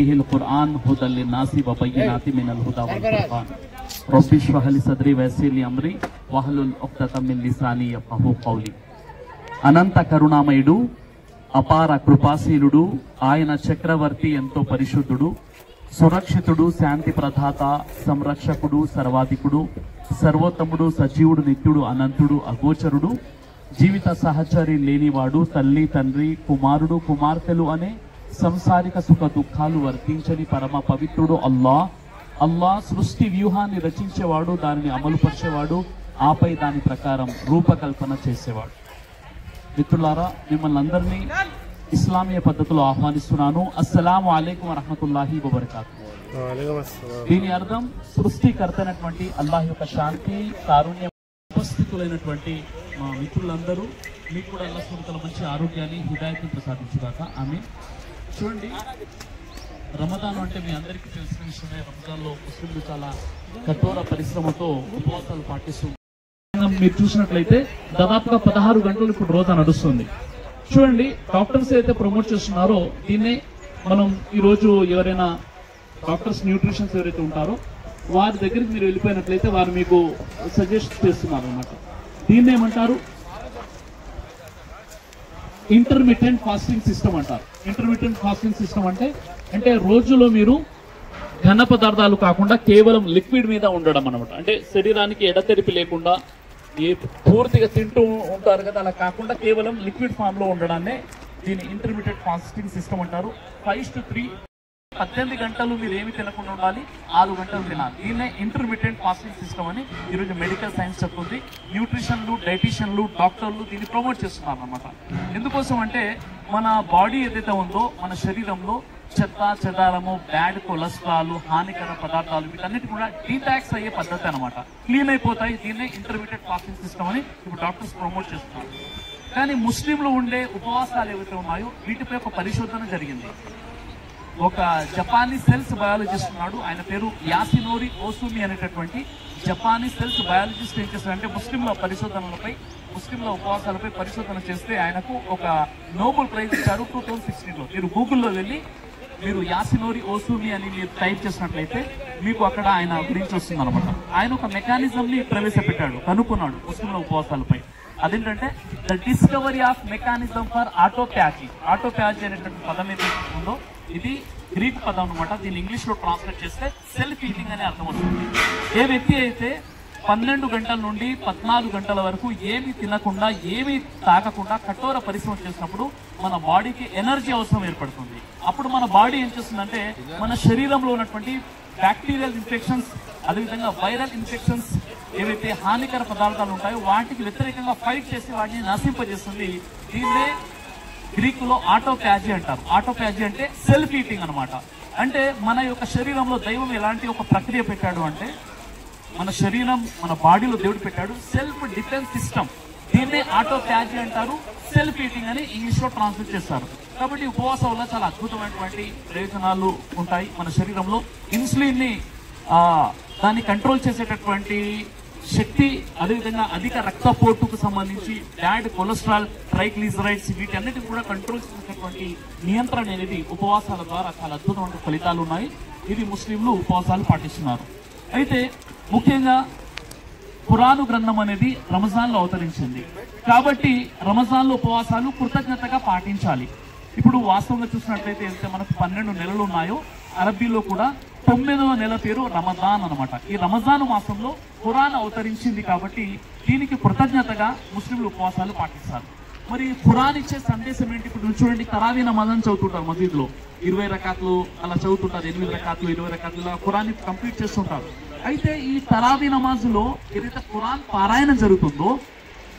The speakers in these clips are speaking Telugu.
القرآن هدى للناس وبينات من الهدى والفرقان رب اشرح لي صدري ويسر لي أمري واحلل عقدة من لساني يفقهوا قولي. అనంత కరుణామయుడు అపార కృపాశీలుడు ఆయన చక్రవర్తి ఎంతో పరిశుద్ధుడు సురక్షితుడు శాంతి ప్రదాత సంరక్షకుడు సర్వాధికుడు సర్వోత్తముడు సజీవుడు నిత్యుడు అనంతుడు అగోచరుడు జీవిత సహచరి లేనివాడు తల్లి తండ్రి కుమారుడు కుమార్తెలు అనే సంసారిక సుఖ దుఃఖాలు వర్తించని పరమ పవిత్రుడు అల్లా సృష్టి వ్యూహాన్ని రచించేవాడు దానిని అమలుపరిచేవాడు ఆపై దాని ప్రకారం రూపకల్పన చేసేవాడు. మిత్రులారా, మిమ్మల్ని అందరినీ ఇస్లామీయ పద్ధతిలో ఆహ్వానిస్తున్నాను. అస్సలాము అలైకుం వరహ్మతుల్లాహి వబరకాతుహు. దీని అర్థం సృష్టికర్త అయినటువంటి అల్లాహ్ యొక్క శాంతి కారుణ్యం. ఉపస్థితులైనటువంటి మా మిత్రులందరూ మీకు కూడా అల్లాహ్ సుబ్హానహు వ తఆలా మంచి ఆరోగ్యాన్ని హిదాయత్ని ప్రసాదించుగాక. ఆమీన్. చూడండి, రమదాన్ అంటే మీ అందరికీ తెలిసిన విషయమే. రంజాన్లో ముస్లింలు చాలా కఠోర పరిశ్రమతో ఉపవాసాలు పాటిస్తూ మీరు చూసినట్లయితే దాదాపుగా 16 గంటలు ఇప్పుడు రోజా నడుస్తుంది. చూడండి, డాక్టర్స్ అయితే ప్రమోట్ చేస్తున్నారో దీన్నే మనం ఈరోజు ఎవరైనా డాక్టర్స్ న్యూట్రిషన్స్ ఎవరైతే ఉంటారో వారి దగ్గరికి మీరు వెళ్ళిపోయినట్లయితే వారు మీకు సజెస్ట్ చేస్తున్నారు అన్నమాట. దీన్ని ఏమంటారు? ఇంటర్మిటెంట్ ఫాస్టింగ్ సిస్టమ్ అంటారు. ఇంటర్మిటెంట్ ఫాస్టింగ్ సిస్టమ్ అంటే రోజులో మీరు ఘన పదార్థాలు కాకుండా కేవలం లిక్విడ్ మీద ఉండడం అనమాట. అంటే శరీరానికి ఎడతెరిపి లేకుండా పూర్తిగా తింటూ ఉంటారు కదా, అలా కాకుండా కేవలం లిక్విడ్ ఫామ్ లో ఉండడాన్నే దీని ఇంటర్మీడియట్ ఫాస్టింగ్ సిస్టమ్ అంటారు. 5 to 3 18 గంటలు మీరు ఏమి తినకుండా ఉండాలి, 6 గంటలు తినాలి. దీన్నే ఇంటర్మీడియట్ ఫాస్టింగ్ సిస్టమ్ అని ఈరోజు మెడికల్ సైన్స్ చెప్తుంది. న్యూట్రిషన్లు, డైటీషియన్లు, డాక్టర్లు దీన్ని ప్రమోట్ చేస్తున్నారు అనమాట. ఎందుకోసం అంటే మన బాడీ ఏదైతే ఉందో మన శరీరంలో చెత్త చెదారము, బ్యాడ్ కొలెస్ట్రాల్, హానికర పదార్థాలు వీటన్నిటి కూడా డీటాక్స్ అయ్యే పద్ధతి అనమాట. క్లీన్ అయిపోతాయి. దీన్నే ఇంటర్మీడియట్ ఫాస్టింగ్ సిస్టమ్ అని ఇప్పుడు డాక్టర్స్ ప్రమోట్ చేస్తున్నారు. కానీ ముస్లింలు ఉండే ఉపవాసాలు ఏవైతే ఉన్నాయో వీటిపై ఒక పరిశోధన జరిగింది. ఒక జపానీ సెల్స్ బయాలజిస్ట్ ఉన్నాడు, ఆయన పేరు యాసినోరి ఓసుమి అనేటటువంటి జపానీ సెల్స్ బయాలజిస్ట్. ఏం చేస్తారంటే ముస్లింల పరిశోధనలపై, ముస్లింల ఉపవాసాలపై పరిశోధన చేస్తే ఆయనకు ఒక నోబెల్ ప్రైజ్ ఇచ్చారు 2016లో. మీరు గూగుల్లో వెళ్ళి మీరు యాసినోరి ఓసుమి అని మీరు టైప్ చేసినట్లయితే మీకు అక్కడ ఆయన గురించి వస్తుంది అనమాట. ఆయన ఒక మెకానిజం ని ప్రవేశపెట్టాడు, కనుక్కున్నాడు ముస్లింల ఉపవాసాలపై. అదేంటంటే the discovery of mechanism for autophagy. Autophagy అనేటువంటి పదం ఏదైతే ఉందో ఇది గ్రీక్ పదం అనమాట. దీన్ని ఇంగ్లీష్ లో ట్రాన్స్లేట్ చేస్తే సెల్ఫ్ ఈటింగ్ అనే అర్థం వస్తుంది. ఏ వ్యక్తి అయితే 12 గంటల నుండి 14 గంటల వరకు ఏమి తినకుండా ఏమి తాగకుండా కఠోర పరిశ్రమ చేసినప్పుడు మన బాడీకి ఎనర్జీ అవసరం ఏర్పడుతుంది. అప్పుడు మన బాడీ ఏం చేస్తుందంటే మన శరీరంలో ఉన్నటువంటి బ్యాక్టీరియల్ ఇన్ఫెక్షన్స్, అదేవిధంగా వైరల్ ఇన్ఫెక్షన్స్, ఏవైతే హానికర పదార్థాలు ఉంటాయో వాటికి వ్యతిరేకంగా ఫైట్ చేసి వాటిని నశింపజేస్తుంది. దీన్నే గ్రీకులో ఆటోప్యాజీ అంటారు. ఆటోప్యాజీ అంటే సెల్ఫ్ ఈటింగ్ అనమాట. అంటే మన యొక్క శరీరంలో దైవం ఎలాంటి ఒక ప్రక్రియ పెట్టాడు అంటే మన శరీరం, మన బాడీలో దేవుడు పెట్టాడు సెల్ఫ్ డిఫెన్స్ సిస్టమ్. దీన్నే ఆటోప్యాజీ అంటారు, సెల్ఫ్ ఈటింగ్ అని ఇంగ్లీష్ లో ట్రాన్స్లేట్ చేస్తారు. కాబట్టి ఉపవాసం వల్ల చాలా అద్భుతమైనటువంటి ప్రయోజనాలు ఉంటాయి. మన శరీరంలో ఇన్సులిన్ ని దాన్ని కంట్రోల్ చేసేటటువంటి శక్తి, అదేవిధంగా అధిక రక్తపోటుకు సంబంధించి బ్యాడ్ కొలెస్ట్రాల్, ట్రైగ్లిజరైడ్స్ వీటన్నిటిని కూడా కంట్రోల్ చేసేటటువంటి నియంత్రణ అనేది ఉపవాసాల ద్వారా చాలా అద్భుతమైన ఫలితాలు ఉన్నాయి. ఇది ముస్లింలు ఉపవాసాలు పాటిస్తున్నారు. అయితే ముఖ్యంగా ఖురాను గ్రంథం అనేది రంజాన్ లో అవతరించింది కాబట్టి రంజాన్ లో ఉపవాసాలు కృతజ్ఞతగా పాటించాలి. ఇప్పుడు వాస్తవంగా చూసినట్లయితే ఏదైతే మనకు 12 నెలలు ఉన్నాయో అరబీలో కూడా 9వ నెల పేరు రమజాన్ అనమాట. ఈ రమజాన్ మాసంలో ఖురాన్ అవతరించింది కాబట్టి దీనికి కృతజ్ఞతగా ముస్లింలు ఉపవాసాలు పాటిస్తారు. మరి ఖురాన్ ఇచ్చే సందేశం ఏంటి? ఇప్పుడు చూడండి, తరావీ నమాజ్ చదువుతుంటారు మసీదులో, 20 రకాతులు అలా చదువుతుంటారు, 8 రకాతులు 20 రకాతులు ఖురాన్ కంప్లీట్ చేస్తుంటారు. అయితే ఈ తరావీ నమాజులో ఏదైతే ఖురాన్ పారాయణం జరుగుతుందో,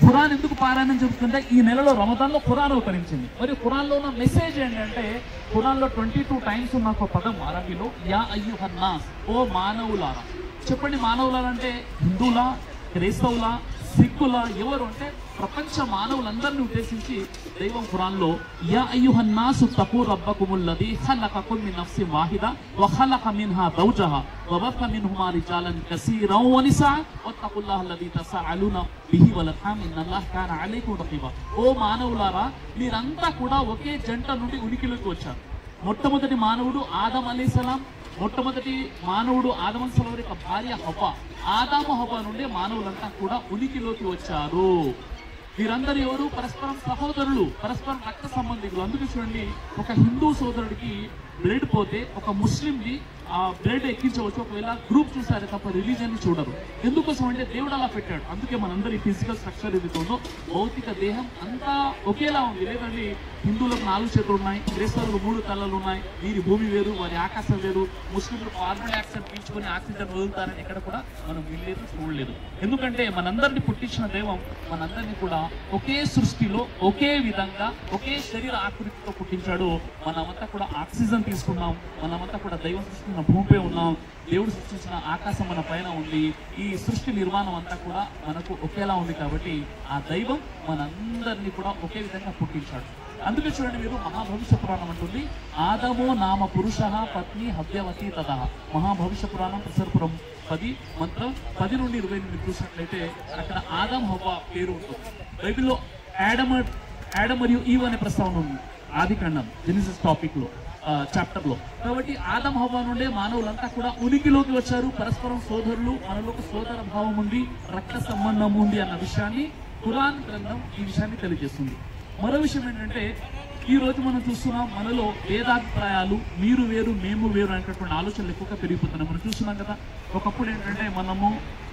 ఖురాన్ ఎందుకు పారాయణం జరుగుతుందంటే ఈ నెలలో రమదాన్లో ఖురాన్ అవతరించింది. మరి ఖురాన్లో ఉన్న మెసేజ్ ఏంటంటే ఖురాన్లో 22 టైమ్స్ ఉన్న ఒక పదం అరబీలో యా అయ్యుహన్నాస్, ఓ మానవులారా. చెప్పండి, మానవులారా అంటే హిందువులా, క్రైస్తవులా, సిక్కులా, ఎవరు అంటే ప్రపంచ మానవులందరినీ ఉద్దేశించి దైవం ఖురాన్లో యా అయ్యుహన్నాసు తఖూ రబ్బకుముల్లదీ ఖలఖకుమ్ మిన్ నఫ్సిన్ వాహిదా వ ఖలఖ మిన్హా జౌజహా వ బథ మిన్హుమా రిజాలన్ కసీరన్ వ నిసా వత్తఖుల్లాహ అల్లదీ తసఅలూన బిహి వల్ అర్హామ్ ఇన్నల్లాహ కాన అలైకుమ్ రఖీబా. ఓ మానవులారా, మీరంతా కూడా ఒకే జంట నుండి ఉనికిలోకి వచ్చారు. మొట్టమొదటి మానవుడు ఆదం అలైహిస్సలాం, మొట్టమొదటి మానవుడు ఆదం అలైహిస్సలాం యొక్క భార్య హవ్వ. ఆదాము హవ్వ నుండి మానవులంతా కూడా ఉనికిలోకి వచ్చారు. వీరందరూ ఎవరు? పరస్పరం సహోదరులు, పరస్పరం రక్త సంబంధికులు. అందుకే చూడండి, ఒక హిందూ సోదరుడికి బ్లడ్ పోతే ఒక ముస్లింని ఆ బ్లడ్ ఎక్కించవచ్చు, ఒకవేళ గ్రూప్ చూసారే తప్ప రిలీజన్ ని చూడరు. ఎందుకోసం అంటే దేవుడు అలా పెట్టాడు. అందుకే మనందరి ఫిజికల్ స్ట్రక్చర్ ఏదైతుందో భౌతిక దేహం అంతా ఒకేలా ఉంది. లేదండి, హిందువులకు 4 చేతులు ఉన్నాయి, క్రైస్తవులకు 3 తలలు ఉన్నాయి, వీరి భూమి వేరు, వారి ఆకాశం వేరు. ముస్లింలు కార్బన్ డైఆక్సైడ్ పీల్చుకొని ఆక్సిజన్ వదులుతారని ఎక్కడ కూడా మనం వినలేదు, చూడలేదు. ఎందుకంటే మనందరినీ పుట్టించిన దైవం మనందరినీ కూడా ఒకే సృష్టిలో ఒకే విధంగా ఒకే శరీర ఆకృతితో పుట్టించాడు. మనమంతా కూడా ఆక్సిజన్ తీసుకున్నాం, మనమంతా కూడా దైవం సృష్టించిన భూమిపై ఉన్నాం, దేవుడు సృష్టించిన ఆకాశం మన పైన ఉంది. ఈ సృష్టి నిర్మాణం అంతా కూడా మనకు ఒకేలా ఉంది. కాబట్టి ఆ దైవం మనందరినీ కూడా ఒకే విధంగా పుట్టించాడు. అందుకే చూడండి, మీరు మహాభవిష్య పురాణం అంటుంది, ఆదమో నామ పురుష పత్ని హవ్యవతి తదా. మహాభవిష్య పురాణం ప్రసరపురం 10 మంత్రం 10 నుండి 20 మీరు చూసినట్లయితే అక్కడ ఆదం హవ్వ పేరు ఉంటుంది. బైబిల్లో యాడమ్ మరియు ఈవ్ అనే ప్రస్తావన ఉంది ఆదికాండం జెనసిస్ టాపిక్ లో, చాప్టర్ లో. కాబట్టి ఆదం హవ్వ నుండే మానవులంతా కూడా ఉనికిలోకి వచ్చారు. పరస్పరం సోదరులు, మనలో ఒక సోదర భావం ఉంది, రక్త సంబంధం ఉంది అన్న విషయాన్ని ఖురాన్ గ్రంథం ఈ విషయాన్ని తెలియజేస్తుంది. మరో విషయం ఏంటంటే, ఈ రోజు మనం చూస్తున్నాం మనలో భేదాభిప్రాయాలు, మీరు వేరు మేము వేరు అనేటటువంటి ఆలోచనలు ఎక్కువగా పెరిగిపోతున్నాయి. మనం చూస్తున్నాం కదా, ఒకప్పుడు ఏంటంటే మనము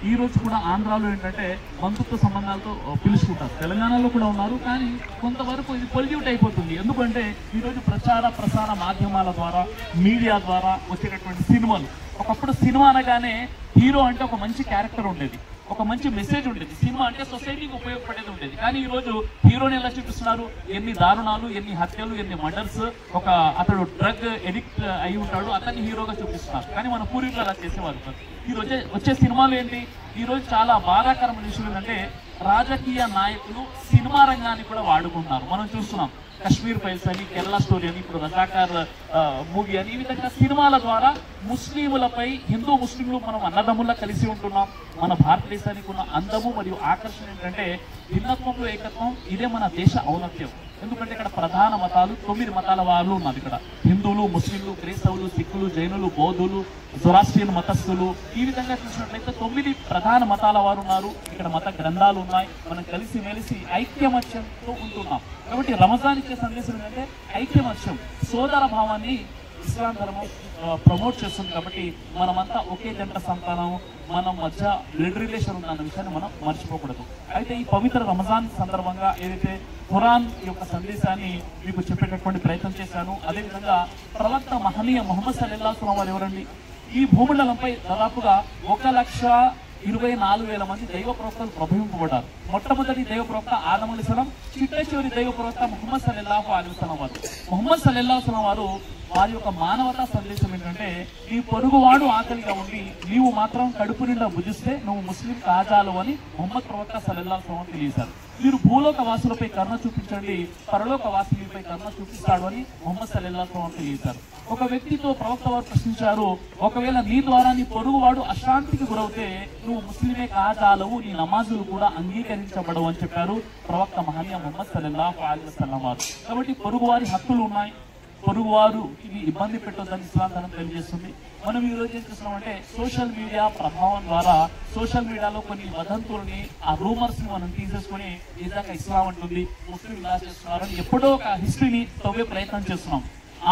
ఈ రోజు కూడా ఆంధ్రాలో ఏంటంటే బంధుత్వ సంబంధాలతో పిలుచుకుంటారు, తెలంగాణలో కూడా ఉన్నారు. కానీ కొంతవరకు ఇది పొల్యూట్ అయిపోతుంది. ఎందుకంటే ఈరోజు ప్రసార మాధ్యమాల ద్వారా, మీడియా ద్వారా వచ్చేటటువంటి సినిమాలు. ఒకప్పుడు సినిమా అనగానే హీరో అంటే ఒక మంచి క్యారెక్టర్ ఉండేది, ఒక మంచి మెసేజ్ ఉండేది. సినిమా అంటే సొసైటీకి ఉపయోగపడేది ఉండేది. కానీ ఈ రోజు హీరోని ఎలా చూపిస్తున్నారు? ఎన్ని దారుణాలు, ఎన్ని హత్యలు, ఎన్ని మర్డర్స్. అతడు డ్రగ్ ఎడిక్ట్ అయి ఉంటాడు, అతన్ని హీరోగా చూపిస్తున్నారు. కానీ మన పూర్వీకులు అలా చేసేవారు. ఈ రోజు వచ్చే సినిమాలు ఏంటి? ఈ రోజు చాలా బాధాకరమైన విషయం ఏంటంటే, రాజకీయ నాయకులు సినిమా రంగాన్ని కూడా వాడుకుంటున్నారు. మనం చూస్తున్నాం కశ్మీర్ ఫైల్స్ అని, కేరళ స్టోరీ అని, ఇప్పుడు రజాకార్ మూవీ అని, ఈ విధంగా సినిమాల ద్వారా ముస్లింలపై, హిందూ ముస్లింలు మనం అన్నదమ్ముల్లా కలిసి ఉంటున్నాం. మన భారతదేశానికి ఉన్న అందము మరియు ఆకర్షణ ఏంటంటే భిన్నత్వంలో ఏకత్వం. ఇదే మన దేశ ఔన్నత్యం. ఎందుకంటే ఇక్కడ ప్రధాన మతాలు 9 మతాల వారు ఉన్నారు. ఇక్కడ హిందువులు, ముస్లింలు, క్రైస్తవులు, సిక్కులు, జైనులు, బౌద్ధులు, జొరాస్ట్రియన్ మతస్థులు, ఈ విధంగా చూసినట్లయితే 9 ప్రధాన మతాల వారు ఉన్నారు. ఇక్కడ మత గ్రంథాలు ఉన్నాయి. మనం కలిసి మెలిసి ఐక్యమత్యంతో ఉంటున్నాం. కాబట్టి రంజాన్ ఇచ్చే సందేశం ఏంటంటే ఐక్యమత్యం, సోదర భావాన్ని ఇస్లాం ధర్మం ప్రమోట్ చేస్తుంది. కాబట్టి మనమంతా ఒకే జంట సంతానం, మన మధ్య బ్లడ్ రిలేషన్ ఉందన్న విషయాన్ని మనం మర్చిపోకూడదు. అయితే ఈ పవిత్ర రంజాన్ సందర్భంగా ఏదైతే ఖురాన్ యొక్క సందేశాన్ని మీకు చెప్పేటటువంటి ప్రయత్నం చేశాను, అదేవిధంగా ప్రవక్త మహనీయ ముహమ్మద్ సల్లల్లాహు అలైహి వసల్లం వారు ఎవరండి? ఈ భూమండలంపై దాదాపుగా 1,24,000 మంది దైవ ప్రవక్తలు ప్రభవింపబడ్డారు. మొట్టమొదటి దైవ ప్రవక్త ఆదం అలైహిస్సలాం, చిట్ట దైవ ప్రవక్త ముహమ్మద్ సల్లల్లాహు అలైహి వసల్లం వారు. ముహమ్మద్ సల్లల్లాహు అలైహి వసల్లం వారు వారి యొక్క మానవతా సందేశం ఏంటంటే, నీ పొరుగువాడు ఆకలిగా ఉండి నీవు మాత్రం కడుపు నిండా భుజిస్తే నువ్వు ముస్లిం కాజాలు అని ముహమ్మద్ ప్రవక్త సల్లల్లాహు అలైహి వసల్లం తెలియజేశారు. మీరు భూలోక వాసులపై కరుణ చూపించండి, పరలోక వాసులపై కరుణ చూపిస్తాడు అని ముహమ్మద్ సల్లల్లాహు అలైహి వసల్లం తెలియజేశారు. ఒక వ్యక్తితో ప్రవక్త వారు ప్రశ్నించారు, ఒకవేళ నీ ద్వారా నీ పొరుగువాడు అశాంతికి గురవుతే నువ్వు ముస్లిమే కాజాలవు, నీ నమాజులు కూడా అంగీకరించబడవు అని చెప్పారు ప్రవక్త మహనీయ ముహమ్మద్ సల్లల్లాహు అలైహి వసల్లం వారు. కాబట్టి పొరుగువారి హక్కులు ఉన్నాయి, పొరుగువారు ఇది ఇబ్బంది పెట్టొద్దని ఇస్లాం ధర్మం తెలియజేస్తుంది. మనం ఈ రోజు ఏం చేస్తున్నామంటే సోషల్ మీడియా ప్రభావం ద్వారా సోషల్ మీడియాలో కొన్ని వదంతుల్ని, ఆ రూమర్స్ ని మనం తీసేసుకొని నిజంగా ఇస్లాం అంటుంది, ముస్లిం ఇలా చేస్తున్నారని ఎప్పుడో ఒక హిస్టరీని తవ్వే ప్రయత్నం చేస్తున్నాం.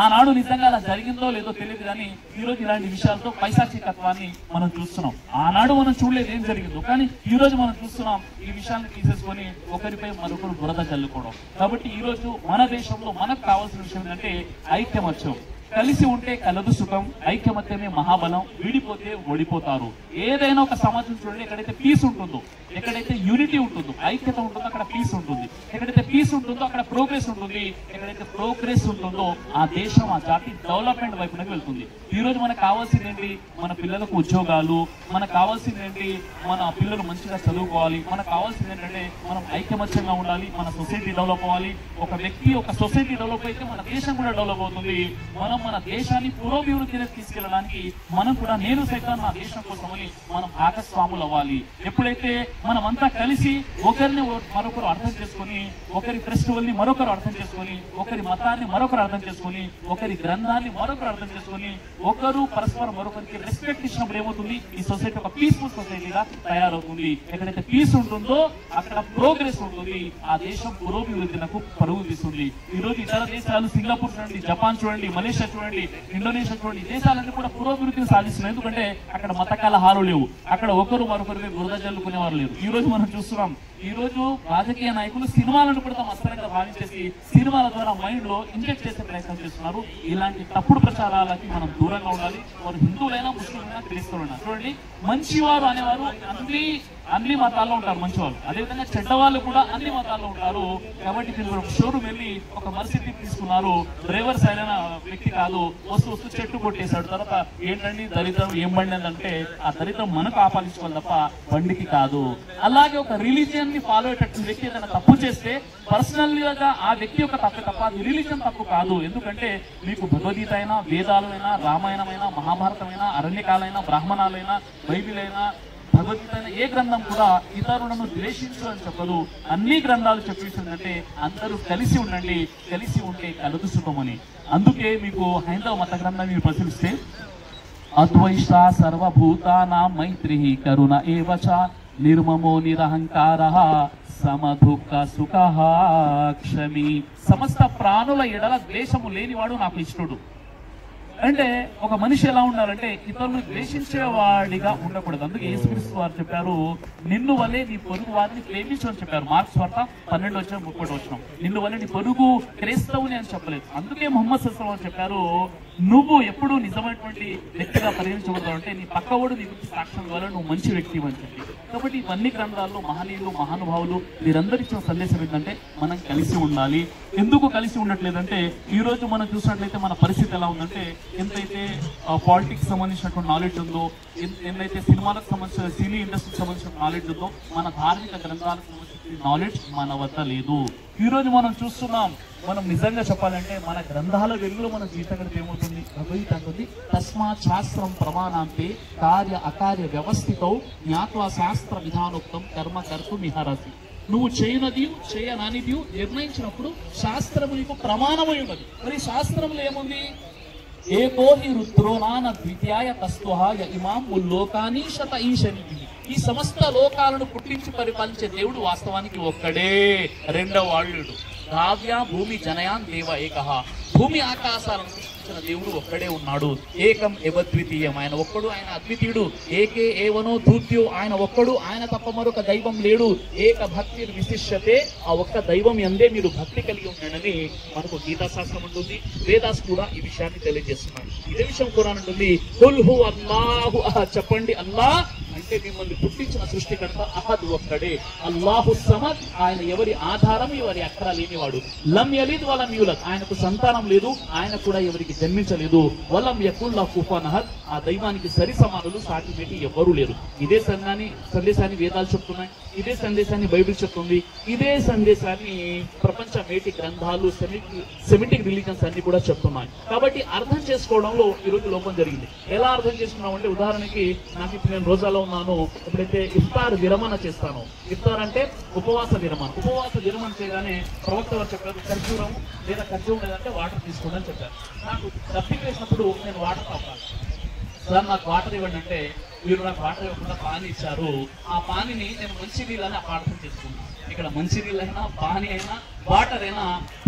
ఆనాడు నిజంగా అలా జరిగిందో లేదో తెలియదు, కానీ ఈ రోజు ఇలాంటి విషయాలతో పైశాచికత్వాన్ని మనం చూస్తున్నాం. ఆనాడు మనం చూడలేదు ఏం జరిగిందో, కానీ ఈ రోజు మనం చూస్తున్నాం ఈ విషయాన్ని తీసేసుకొని ఒకరిపై మరొకరు బురద చల్లుకోవడం. కాబట్టి ఈ రోజు మన దేశంలో మనకు కావాల్సిన విషయం ఏంటంటే ఐక్యమత్యం. కలిసి ఉంటే కలదు సుఖం, ఐక్యమత్యమే మహాబలం, విడిపోతే ఓడిపోతారు. ఏదైనా ఒక సమాజం చూడండి, ఎక్కడైతే పీస్ ఉంటుందో, ఎక్కడైతే యూనిటీ ఉంటుందో, ఐక్యత ఉంటుందో అక్కడ పీస్ ఉంటుంది. ఎక్కడైతే పీస్ ఉంటుందో అక్కడ ప్రోగ్రెస్ ఉంటుంది. ఎక్కడైతే ప్రోగ్రెస్ ఉంటుందో ఆ దేశం, ఆ జాతి డెవలప్మెంట్ వైపునకు వెళ్తుంది. ఈ రోజు మనకు కావాల్సింది ఏంటి? మన పిల్లలకు ఉద్యోగాలు, మనకు కావాల్సింది ఏంటి? మన పిల్లలు మంచిగా చదువుకోవాలి. మనకు కావాల్సింది ఏంటంటే మనం ఐక్యమత్యంగా ఉండాలి, మన సొసైటీ డెవలప్ అవ్వాలి. ఒక వ్యక్తి, ఒక సొసైటీ డెవలప్ అయితే మన దేశం కూడా డెవలప్ అవుతుంది. మనం మన దేశాన్ని పురోభివృద్ధిని తీసుకెళ్ళడానికి మనం కూడా నేను సైతం నా దేశం కోసమని మనం భాగస్వాములు అవ్వాలి. ఎప్పుడైతే మనం అంతా కలిసి ఒకరిని మరొకరు అర్థం చేసుకొని, ఒకరి ఫెస్టివల్ ని మరొకరు అర్థం చేసుకొని, ఒకరి మతాన్ని మరొకరు అర్థం చేసుకొని, ఒకరి గ్రంథాన్ని మరొకరు అర్థం చేసుకొని, ఒకరు పరస్పరం మరొకరికి రెస్పెక్ట్ ఇచ్చినప్పుడు ఏమవుతుంది, ఈ సొసైటీ ఒక పీస్ఫుల్ సొసైటీగా తయారవుతుంది. ఎక్కడైతే పీస్ ఉంటుందో అక్కడ ప్రోగ్రెస్ ఉంటుంది, ఆ దేశం పురోభివృద్ధినకు పరుగు తీస్తుంది. ఈ రోజు ఇతర దేశాలు సింగపూర్ చూడండి, జపాన్ చూడండి, మలేషియా చూడండి, ఇండోనేషియా చూడండి, ఈ దేశాలన్నీ కూడా పురోభివృద్ధిని సాధిస్తున్నాయి. ఎందుకంటే అక్కడ మత కలహాలు లేవు, అక్కడ ఒకరు మరొకరికి బురద జల్లుకునేవారు లేరు. ఈ రోజు మనం చూస్తున్నాం, ఈ రోజు రాజకీయ నాయకులు సినిమాలను కూడా తమ అస్త్రంగా భావించేసి సినిమాల ద్వారా మైండ్ లో ఇంజెక్ట్ చేసే ప్రయత్నం చేస్తున్నారు. ఇలాంటి తప్పుడు ప్రచారాలకి మనం దూరంగా ఉండాలి. వారు హిందువులైనా ముస్లింలైనా క్రైస్తవులైనా చూడండి, మంచివారు అనేవారు అన్ని మతాల్లో ఉంటారు మంచివాళ్ళు, అదేవిధంగా చెడ్డవాళ్ళు కూడా అన్ని మతాల్లో ఉంటారు. కాబట్టి మీరు ఒక షోరూమ్ వెళ్ళి ఒక మర్సిడీ తీసుకున్నారు, డ్రైవర్ సరైన వ్యక్తి కాదు, వస్తూ చెట్టు కొట్టేశాడు, తర్వాత ఏంటండి దరిద్రం ఏం బండి అంటే ఆ దరిద్రం మనకు ఆపాదించుకోవాలి తప్ప బండికి కాదు. అలాగే ఒక రిలీజియన్ ని ఫాలో అయ్యేటట్టు వ్యక్తి ఏదైనా తప్పు చేస్తే పర్సనల్ గా ఆ వ్యక్తి యొక్క తప్పు తప్ప అది రిలీజియన్ తప్పు కాదు. ఎందుకంటే మీకు భగవద్గీత అయినా, వేదాలైనా, రామాయణమైనా, మహాభారతమైనా, అరణ్యకాలైనా, బ్రాహ్మణాలైనా, బైబిల్ అయినా, భగవద్గీత ఏ గ్రంథం కూడా ఇతరులను ద్వేషించు అని చెప్పదు. అన్ని గ్రంథాలు చెప్పేసిందంటే అందరూ కలిసి ఉండండి, కలిసి ఉంటే కలుగు సుఖమని. అందుకే మీకు హైందవ మత గ్రంథాన్ని మీరు పరిశీలిస్తే అద్వైష సర్వభూతానాం మైత్రి కరుణ ఏవచ నిర్మమో నిరహంకారః సమదుఃఖ సుఖః క్షమి. సమస్త ప్రాణుల ఎడల ద్వేషము లేనివాడు నాకు ఇష్టడు. అంటే ఒక మనిషి ఎలా ఉండాలంటే ఇతరులను ద్వేషించేవాడిగా ఉండకూడదు. అందుకే యేసుక్రీస్తు వారు చెప్పారు, నిన్ను వల్లే నీ పొరుగు వారిని ప్రేమించు అని చెప్పారు. మార్క్స్ వార్త 12:30 నిన్ను వల్లే నీ పొరుగు క్రైస్తవుని అని చెప్పలేదు. అందుకే ముహమ్మద్ సల్లల్లాహు అలైహి వసల్లం చెప్పారు, నువ్వు ఎప్పుడు నిజమైనటువంటి వ్యక్తిగా పరిగణించబడతావు అంటే నీ పక్కవాడు నీ గురించి సాక్ష్యం ద్వారా నువ్వు మంచి వ్యక్తి అని చెప్పి. కాబట్టి ఇవన్నీ గ్రంథాల్లో మహనీయులు, మహానుభావులు వీరందరూ ఇచ్చిన సందేశం ఏంటంటే మనం కలిసి ఉండాలి. ఎందుకు కలిసి ఉండట్లేదంటే ఈ రోజు మనం చూసినట్లయితే మన పరిస్థితి ఎలా ఉందంటే, ఎంతైతే పాలిటిక్స్ సంబంధించినటువంటి నాలెడ్జ్ ఉందో, ఎంతైతే సినిమాలకు సంబంధించిన సినీ ఇండస్ట్రీకి సంబంధించిన నాలెడ్జ్ ఉందో, మన ధార్మిక గ్రంథాలకు సంబంధించిన నాలెడ్జ్ మన వద్ద లేదు. ఈ రోజు మనం చూస్తున్నాం, మనం నిజంగా చెప్పాలంటే మన గ్రంథాల వెలుగులో మన జీవితం ఏమవుతుంది, భగవద్గీత అంటుంది తస్మాత్ శాస్త్రం ప్రమాణాంతే కార్య అకార్య వ్యవస్థితో జ్ఞాత్వా శాస్త్ర విధానోక్తం కర్మ కర్తు మిహారసి. నువ్వు చేయనది చేయనానిది నిర్ణయించినప్పుడు శాస్త్రము నీకు ప్రమాణమై ఉన్నది. మరి శాస్త్రంలో ఏముంది, ఏకో హి రుద్రోనాన ద్వితీయాయ తస్వహాయ ఇమాం ముల్లోకాని శత ఈశని. ఈ సమస్త లోకాలను పుట్టించి పరిపాలించే దేవుడు వాస్తవానికి ఒక్కడే, రెండవ వాళ్ళు. కావ్య భూమి జనయాన్ దేవ ఏకః. భూమి ఆకాశాలను సృష్టించిన దేవుడు ఒక్కడే ఉన్నాడు. ఏకం ఏవద్వితీయం, ఆయన ఒక్కడు, ఆయన అద్వితీయుడు. ఏకే ఏవనో ధూత్యో, ఆయన ఒక్కడు, ఆయన తప్ప మరొక దైవం లేడు. ఏక భక్తి విశిష్యతే, ఆ ఒక్క దైవం యందే మీరు భక్తి కలిగి ఉండండి మనకు గీతాశాస్త్రం ఉంటుంది. వేదాస్ కూడా ఈ విషయాన్ని తెలియజేస్తున్నాడు. ఇదే విషయం ఖురాన్ ఉంటుంది, కుల్ హు అల్లాహు అహద్, చెప్పండి అల్లాహ్ అంటే మిమ్మల్ని పుట్టించిన సృష్టికర్త అహద్ ఒక్కడే. అల్లాహు సమద్, ఆయన ఎవరి ఆధారం ఎవరి అక్కర లేనివాడు. లం యలిద్ వలం యూలద్, ఆయనకు సంతానం లేదు, ఆయన కూడా ఎవరికి జన్మించలేదు. వలం యకుల్ లహు కుఫువన్ అహద్, ఆ దైవానికి సరి సమానులు సాటి మేటి ఎవరు లేరు. ఇదే సందేశాన్ని వేదాలు చెప్తున్నాయి, ఇదే సందేశాన్ని బైబిల్ చెప్తుంది, ఇదే సందేశాన్ని ప్రపంచ మేటి గ్రంథాలు, సెమిటిక్ రిలీజన్స్ అన్ని కూడా చెప్తున్నాయి. కాబట్టి అర్థం చేసుకోవడంలో ఈరోజు లోపం జరిగింది. ఎలా అర్థం చేసుకున్నాం అంటే, ఉదాహరణకి నాకు ఇప్పుడు నేను రోజాలో ఉన్నాను, ఎప్పుడైతే ఇఫ్తార్ విరమణ చేస్తాను, ఇఫ్తార్ అంటే ఉపవాస విరమణ. ఉపవాస విరమణ చేయగానే ప్రవక్త వారు చెప్పారు, ఖర్జూరం లేదా ఖర్జూరం లేదంటే వాటర్ తీసుకోండి అని చెప్పారు. నాకు దప్పిక వేసినప్పుడు నేను వాటర్ తాపాలి. సార్ నాకు వాటర్ ఇవ్వండి అంటే మీరు నాకు వాటర్ ఇవ్వకుండా పానీ ఇచ్చారు. ఆ పానీని నేను మంచి నీళ్ళని అపార్థం చేసుకున్నాను. ఇక్కడ మంచి నీళ్ళైనా, పానీ అయినా, వాటర్ అయినా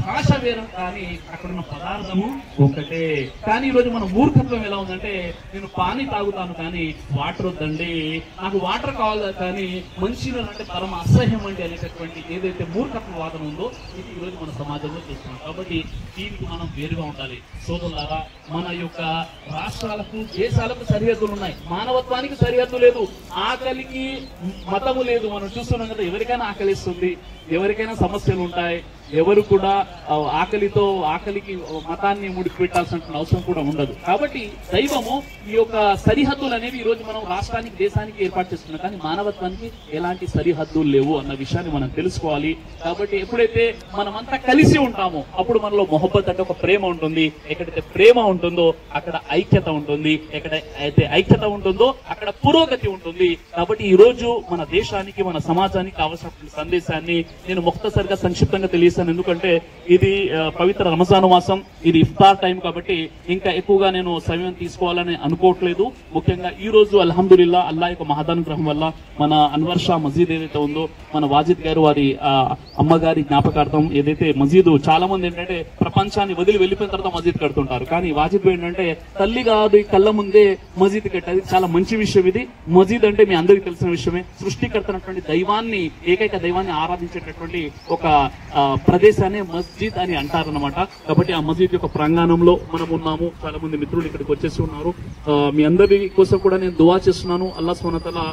భాష వేరు, కానీ అక్కడ ఉన్న పదార్థము ఒకటే. కానీ ఈరోజు మన మూర్ఖత్వం ఎలా ఉందంటే, నేను పానీ తాగుతాను కానీ వాటర్ వద్దండి, నాకు వాటర్ కావాలి కానీ మంచినీళ్ళు అంటే పరమ అసహ్యం అండి అనేటటువంటి ఏదైతే మూర్ఖత్వ వాదన ఉందో ఇది ఈరోజు మన సమాజంలో చూస్తున్నాం. కాబట్టి దీనికి మనం వేరుగా ఉండాలి. సోదరులారా, మన యొక్క రాష్ట్రాలకు, దేశాలకు సరిహద్దులు ఉన్నాయి, మానవత్వానికి సరిహద్దు లేదు, ఆకలికి మతము లేదు. మనం చూస్తున్నాం కదా, ఎవరికైనా ఆకలిస్తుంది, ఎవరికైనా సమస్యలు ఉంటాయి, ఎవరు కూడా ఆకలికి మతాన్ని ముడిపెట్టాల్సిన అవసరం కూడా ఉండదు. కాబట్టి దైవము ఈ యొక్క సరిహద్దులు అనేవి ఈ రోజు మనం రాష్ట్రానికి దేశానికి ఏర్పాటు చేస్తున్నాం, కానీ మానవత్వానికి ఎలాంటి సరిహద్దులు లేవు అన్న విషయాన్ని మనం తెలుసుకోవాలి. కాబట్టి ఎప్పుడైతే మనమంతా కలిసి ఉంటామో అప్పుడు మనలో మొహబ్బత్ అంటే ఒక ప్రేమ ఉంటుంది. ఎక్కడైతే ప్రేమ ఉంటుందో అక్కడ ఐక్యత ఉంటుంది, ఎక్కడైతే ఐక్యత ఉంటుందో అక్కడ పురోగతి ఉంటుంది. కాబట్టి ఈ రోజు మన దేశానికి మన సమాజానికి కావాల్సిన సందేశాన్ని నేను ముఖ్తసరిగా సంక్షిప్తంగా తెలియజేస్తాను. ఎందుకంటే ఇది పవిత్ర రంజాన్ మాసం, ఇది ఇఫ్తార్ టైం, కాబట్టి ఇంకా ఎక్కువగా నేను సమయం తీసుకోవాలని అనుకోవట్లేదు. ముఖ్యంగా ఈ రోజు అల్హమ్దులిల్లా అల్లాహ్ యొక్క మహదానుగ్రహం వల్ల మన అన్వర్ షా మసీద్ ఏదైతే ఉందో మన వాజిద్ గారు వారి అమ్మగారి జ్ఞాపకార్థం ఏదైతే మసీదు, చాలా మంది ఏంటంటే ప్రపంచాన్ని వదిలి వెళ్ళిపోయిన తర్వాత మసీద్ కడుతుంటారు, కానీ వాజిద్ ఏంటంటే తల్లి గారి కళ్ళ ముందే మసీద్ కట్టేది చాలా మంచి విషయం. ఇది మసీద్ అంటే మీ అందరికీ తెలిసిన విషయమే. సృష్టికర్తనటువంటి దైవాన్ని, ఏకైక దైవాన్ని ఆరాధించేటటువంటి ఒక ప్రదేశాన్ని మస్జిద్ అని అంటారన్నమాట. కాబట్టి ఆ మసీద్ యొక్క ప్రాంగణంలో మనం ఉన్నాము. చాలా మంది మిత్రులు ఇక్కడికి వచ్చేసి ఉన్నారు. మీ అందరి కోసం కూడా నేను దువా చేస్తున్నాను. అల్లాహ్ సుబ్హానహు వ తఆలా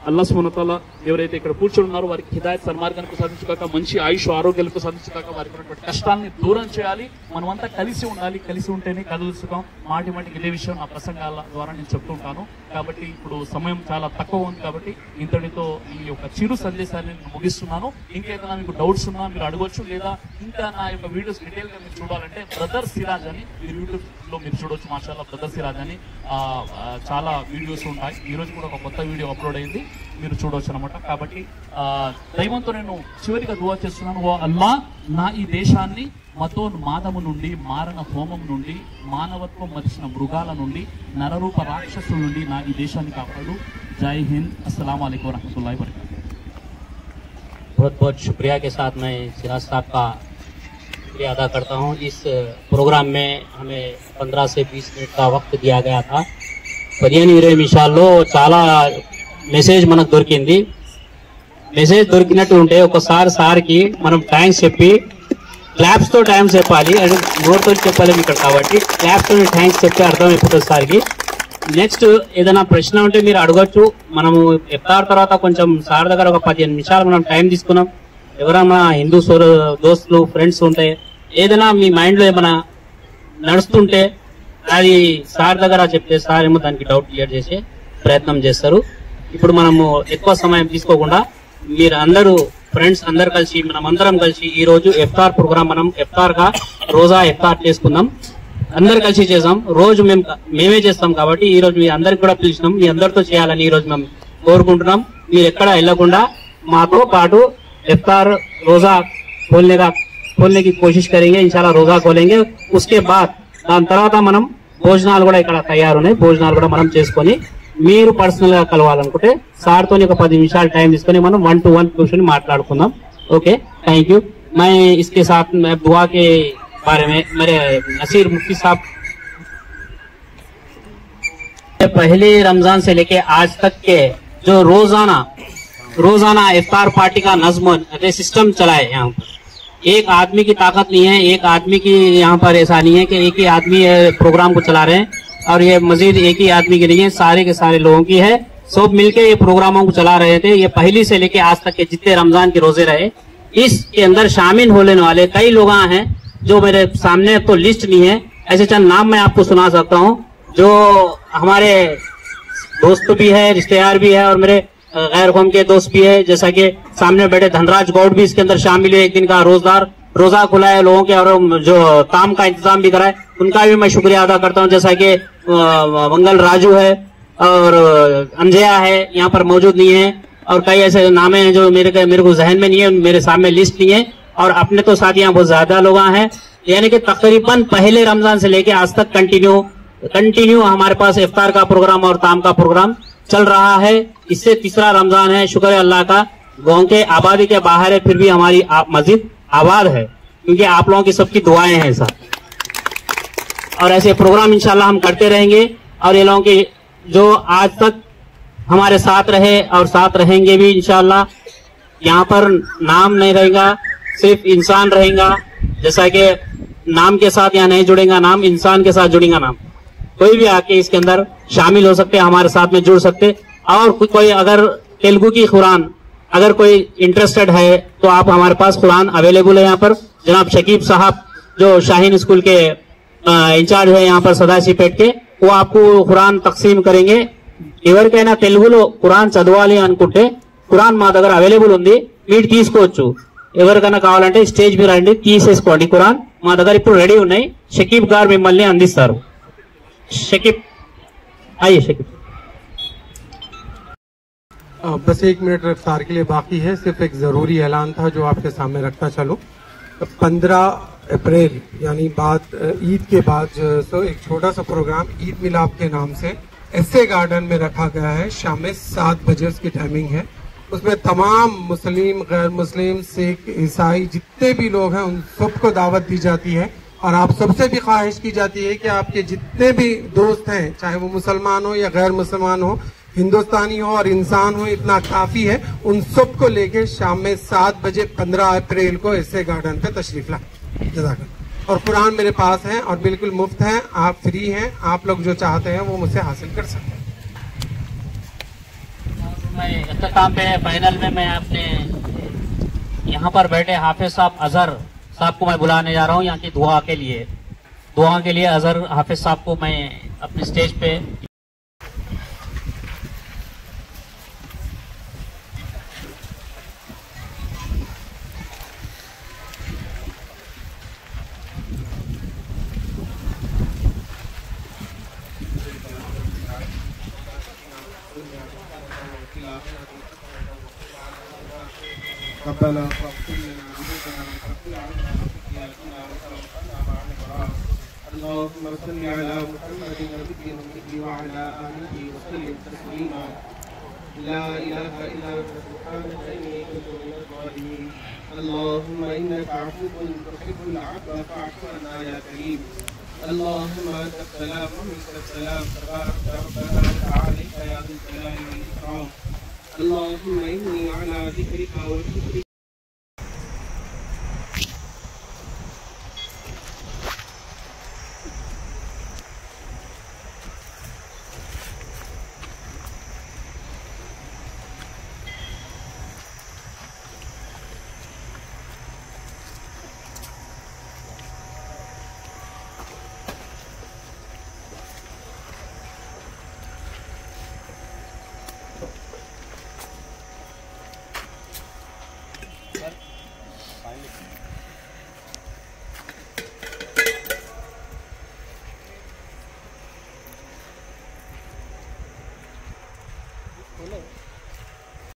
అల్లాహ్ సుబ్హానహు వ తఆలా ఎవరైతే ఇక్కడ కూర్చొని ఉన్నారో వారికి హిదాయత్ సన్మార్గానికి సాధించుకాక, మంచి ఆయుష్ ఆరోగ్యాలకు సాధించుకాక, వారికి ఉన్నటువంటి కష్టాలని దూరం చేయాలి. మనమంతా కలిసి ఉండాలి. కలిసి ఉంటేనే కలుసుకాం. మాటికి ఇదే విషయం నా ప్రసంగాల ద్వారా నేను చెప్తుంటాను. కాబట్టి ఇప్పుడు సమయం చాలా తక్కువ ఉంది, కాబట్టి ఇంతటితో ఈ యొక్క చిరు సందేశాన్ని నేను ముగిస్తున్నాను. ఇంకేదైనా మీకు డౌట్స్ ఉన్నా మీరు అడగొచ్చు, లేదా ఇంకా నా యొక్క వీడియోస్ డీటెయిల్ గా మీరు చూడాలంటే బ్రదర్ సిరాజ్ అని మీరు యూట్యూబ్ లో మీరు చూడొచ్చు. మాషాల్లాహ్ బ్రదర్ సిరాజ్ అని చాలా వీడియోస్ ఉంటాయి. ఈ రోజు కూడా ఒక కొత్త వీడియో అప్లోడ్ అయింది, మీరు చూడవచ్చు అనమాట. కాబట్టి దైవంతో నేను చివరిగా దువా చేస్తున్నాను. ఓ అల్లాహ్, నా ఈ దేశాన్ని మతోన్మాదము నుండి, మారణ హోమం నుండి, మానవత్వం మరిచిన మృగాల నుండి, నరరూప రాక్షసుల నుండి నా ఈ దేశాన్ని కాపాడు. జై హింద్. అస్సలాము अलैकुम वरहमतुल्लाहि वबरकातुहू. बहुत बहुत शुक्रिया के साथ मैं सिराज साहब का शुक्रिया अदा करता हूं. इस प्रोग्राम में हमें 15 से 20 मिनट का वक्त दिया गया था. 15 నిమిషాల్లో చాలా మెసేజ్ మనకు దొరికింది. మెసేజ్ దొరికినట్టు ఉంటే ఒకసారి సార్కి మనం థ్యాంక్స్ చెప్పి క్లాప్స్ తో థ్యాంక్స్ చెప్పాలి. అది నోటితో చెప్పలేము ఇక్కడ, కాబట్టి క్లాప్స్ తో థ్యాంక్స్ చెప్తే అర్థమైపోతుంది సార్కి. నెక్స్ట్ ఏదైనా ప్రశ్న ఉంటే మీరు అడగొచ్చు. మనము ఇఫ్తార్ తర్వాత కొంచెం సార్ దగ్గర ఒక 15 నిమిషాలు మనం టైం తీసుకున్నాం. ఎవరైనా హిందూ దోస్తులు ఫ్రెండ్స్ ఉంటే ఏదైనా మీ మైండ్ లో ఏమైనా నడుస్తుంటే అది సార్ దగ్గర చెప్తే సార్ ఏమో దానికి డౌట్ క్లియర్ చేసే ప్రయత్నం చేస్తారు. ఇప్పుడు మనము ఎక్కువ సమయం తీసుకోకుండా మీరు అందరూ ఫ్రెండ్స్ అందరు కలిసి మనం అందరం కలిసి ఈ రోజు ఇఫ్తార్ ప్రోగ్రామ్ మనం ఇఫ్తార్ గా రోజా ఇఫ్తార్ చేసుకుందాం. అందరు కలిసి చేసాం. రోజు మేమే చేస్తాం కాబట్టి ఈ రోజు మీ అందరికి కూడా పిలిచినాం. మీ అందరితో చేయాలని ఈ రోజు మేము కోరుకుంటున్నాం. మీరు ఎక్కడ వెళ్లకుండా మాతో పాటు इफ्तार रोजा खोलने की कोशिश करेंगे. इंशाल्लाह रोजा खोलेंगे. उसके बाद దాని తర్వాత మనం భోజనాలు కూడా ఇక్కడ తయారున్నాయి. భోజనాలు కూడా మనం చేసుకొని మీరు పర్సనల్ గా కలవాలనుకుంటే సార్ తోని ఒక 10 నిమిషాలు టైం తీసుకొని మనం 1-to-1 కూర్చొని మాట్లాడుకుందాం. Okay, thank you. मैं इसके साथ मैं दुआ के बारे में मेरे नसीर मुफ्ती साहब पहले रमजान से लेके आज तक के जो रोजाना इफ्तार पार्टी का नज्म सिस्टम चला है. यहाँ पर एक आदमी की ताकत नहीं है, एक आदमी की यहाँ पर ऐसा नहीं है कि एक ही आदमी प्रोग्राम को चला रहे हैं और ये मजीद एक ही आदमी की नहीं है, सारे के सारे लोगों की है. सब मिलके ये प्रोग्रामों को चला रहे थे. ये पहली से लेके आज तक के जितने रमजान के रोजे रहे इसके अंदर शामिल होने वाले कई लोग हैं जो मेरे सामने तो लिस्ट नहीं है. ऐसे चंद नाम मैं आपको सुना सकता हूँ जो हमारे दोस्त भी है, रिश्तेदार भी है और मेरे गैर कौम के दोस्त भी है. जैसा कि सामने बैठे धनराज गौड़ भी इसके अंदर शामिल है. एक दिन का रोजा खुला है लोगों के और जो ताम का इंतजाम भी कराए उनका भी मैं शुक्रिया अदा करता हूँ. जैसा कि मंगल राजू है और अंजया है, यहाँ पर मौजूद नहीं है और कई ऐसे नामे हैं जो मेरे को जहन में नहीं है, मेरे सामने लिस्ट नहीं है. और अपने तो साथ यहाँ बहुत ज्यादा लोग हैं. यानी कि तकरीबन पहले रमजान से लेके आज तक कंटिन्यू हमारे पास इफ्तार का प्रोग्राम और ताम का प्रोग्राम चल रहा है. इससे तीसरा रमजान है. शुक्र है अल्लाह का. गांव के आबादी के बाहर है फिर भी हमारी मस्जिद आबाद है क्योंकि आप लोगों की सबकी दुआएं हैं सर. और ऐसे प्रोग्राम इंशाल्लाह हम करते रहेंगे. और ये लोगों के जो आज तक हमारे साथ रहे और साथ रहेंगे भी इंशाल्लाह. यहाँ पर नाम नहीं रहेगा, सिर्फ इंसान रहेगा. जैसा कि नाम के साथ यहाँ नहीं जुड़ेगा नाम, इंसान के साथ जुड़ेगा नाम. कोई भी आके इसके अंदर शामिल हो सकते, हमारे साथ में जुड़ सकते. और कोई अगर तेलुगु की कुरान अगर कोई इंटरेस्टेड है तो आप हमारे पास कुरान अवेलेबल है यहाँ पर। जनाब शकीब साहब जो शाहीन स्कूल के इंचार्ज है यहाँ पर सदाशिवपेट के, वो आपको कुरान तकसीम करेंगे। ఎవరికైనా తెలుగులో కురాన్ చదవాలి అనుకుంటే కురాన్ మా దగ్గర అవైలబుల్ ఉంది, మీరు తీసుకోవచ్చు। ఎవరికైనా కావాలంటే స్టేజ్ మీద రండి, తీసేసుకోండి। కురాన్ మా దగ్గర ఇప్పుడు రెడీ ఉన్నాయి, షకీబ్ గారు మిమ్మల్ని అందిస్తారు। షకీబ్ आइए शकीब। बस 1 मिनट रफ्तार के लिए बाकी है, सिर्फ एक जरूरी ऐलान था जो आपके सामने रखता चलूं। 15 अप्रैल यानी बाद ईद के बाद जो एक छोटा सा प्रोग्राम ईद मिलाप के नाम से एसए गार्डन में रखा गया है। शाम में 7 बजे उसकी टाइमिंग है। उसमें तमाम मुस्लिम, गैर मुस्लिम, सिख, ईसाई जितने भी लोग हैं उन सबको दावत दी जाती है। और आप सबसे भी ख्वाहिश की जाती है कि आपके जितने भी दोस्त हैं, चाहे वो मुसलमान हो या गैर मुसलमान हो, हिंदुस्तानी हो और इंसान हो, इतना काफी है, उन सबको लेके शाम में 7 बजे 15 अप्रैल को एसए गार्डन पे तशरीफ लाएं। जज़ाकल्लाह। और कुरान मेरे पास है और बिल्कुल मुफ्त है, आप फ्री हैं, आप लोग जो चाहते हैं वो मुझसे हासिल कर सकते हैं। मैं इख्तिताम पे फाइनल में मैं अपने यहाँ पर बैठे हाफिज साहब अजहर साहब को मैं बुलाने जा रहा हूँ यहाँ की दुआ के लिए। अजहर हाफिज साहब को मैं अपने स्टेज पे ربنا فاغفر لنا ذنوبنا وكفر عنا سيئاتنا وتوفنا مع الابرار اللهم صل على محمد النبي الأمي وعلى آله وسلم تسليما لا إله إلا أنت سبحانك إني كنت من الظالمين اللهم إنك عفو تحب العفو فاعف عنا يا كريم اللهم أنت السلام ومنك السلام تبارك ربنا وتعالى يا ذا الجلال والإكرام اللهم إني على ذكرك وشكرك